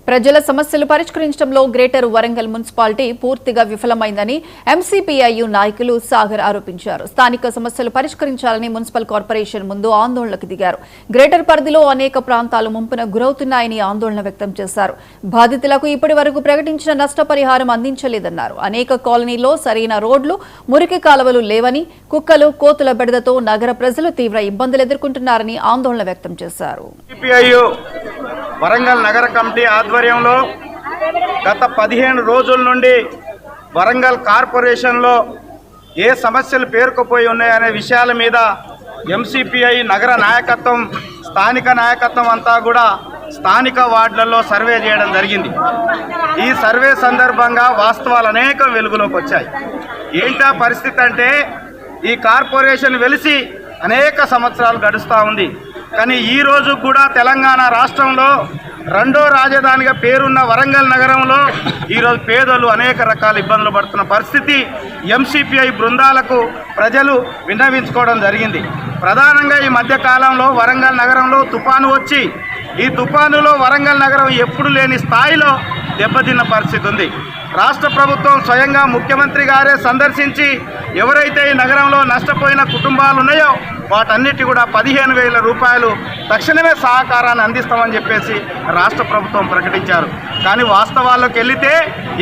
ప్రజల సమస్యలు పరిష్కరించడంలో గ్రేటర్ వరంగల్ మున్సిపాలిటీ పూర్తిగా విఫలమైందని ఎంసీపీఐయు నాయకులు సాగర్ ఆరోపించారు. స్థానిక సమస్యలు పరిష్కరించాలని మున్సిపల్ కార్పొరేషన్ ముందు ఆందోళనకు దిగారు. గ్రేటర్ పరిధిలో అనేక ప్రాంతాలు ముంపున గురవుతున్నాయని ఆందోళన వ్యక్తం చేశారు. బాధితులకు ఇప్పటి వరకు ప్రకటించిన నష్టపరిహారం అందించలేదన్నారు. అనేక కాలనీల్లో సరైన రోడ్లు, మురికి కాలువలు లేవని, కుక్కలు, కోతుల బెడదతో నగర ప్రజలు తీవ్ర ఇబ్బందులు ఎదుర్కొంటున్నారని ఆందోళన వ్యక్తం చేశారు. వరంగల్ నగర కమిటీ ఆధ్వర్యంలో గత 15 రోజుల నుండి వరంగల్ కార్పొరేషన్లో ఏ సమస్యలు పేరుకుపోయి ఉన్నాయనే విషయాల మీద ఎంసీపీఐ నగర నాయకత్వం, స్థానిక నాయకత్వం అంతా కూడా స్థానిక వార్డులలో సర్వే చేయడం జరిగింది. ఈ సర్వే సందర్భంగా వాస్తవాలు అనేక వెలుగులోకి వచ్చాయి. ఏంటా పరిస్థితి అంటే, ఈ కార్పొరేషన్ వెలిసి అనేక సంవత్సరాలు గడుస్తూ ఉంది. కానీ ఈ రోజు కూడా తెలంగాణ రాష్ట్రంలో రెండో రాజధానిగా పేరున్న వరంగల్ నగరంలో ఈరోజు పేదలు అనేక రకాల ఇబ్బందులు పడుతున్న పరిస్థితి ఎంసీపీఐ బృందాలకు ప్రజలు విన్నవించుకోవడం జరిగింది. ప్రధానంగా ఈ మధ్యకాలంలో వరంగల్ నగరంలో తుఫాను వచ్చి, ఈ తుఫానులో వరంగల్ నగరం ఎప్పుడు లేని స్థాయిలో దెబ్బతిన్న పరిస్థితి ఉంది. రాష్ట్ర ప్రభుత్వం స్వయంగా ముఖ్యమంత్రి గారే సందర్శించి ఎవరైతే ఈ నగరంలో నష్టపోయిన కుటుంబాలు ఉన్నాయో వాటన్నిటి కూడా 15,000 రూపాయలు తక్షణమే సహకారాన్ని అందిస్తామని చెప్పేసి రాష్ట్ర ప్రభుత్వం ప్రకటించారు. కానీ వాస్తవాల్లోకి వెళితే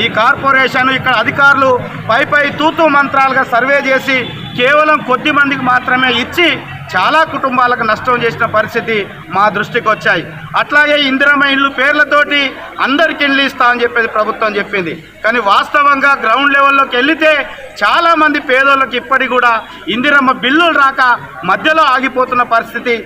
ఈ కార్పొరేషన్ ఇక్కడ అధికారులు పై తూతూ మంత్రాలుగా సర్వే చేసి కేవలం కొద్ది మందికి మాత్రమే ఇచ్చి చాలా కుటుంబాలకు నష్టం చేసిన పరిస్థితి మా దృష్టికి వచ్చాయి. అట్లాగే ఇందిరమ్మ ఇళ్ళు పేర్లతోటి అందరికి ఇళ్ళు ఇస్తామని చెప్పేసి ప్రభుత్వం చెప్పింది. కానీ వాస్తవంగా గ్రౌండ్ లెవెల్లోకి వెళితే చాలామంది పేదోళ్ళకి ఇప్పటికి కూడా ఇందిరమ్మ బిల్లులు రాక మధ్యలో ఆగిపోతున్న పరిస్థితి.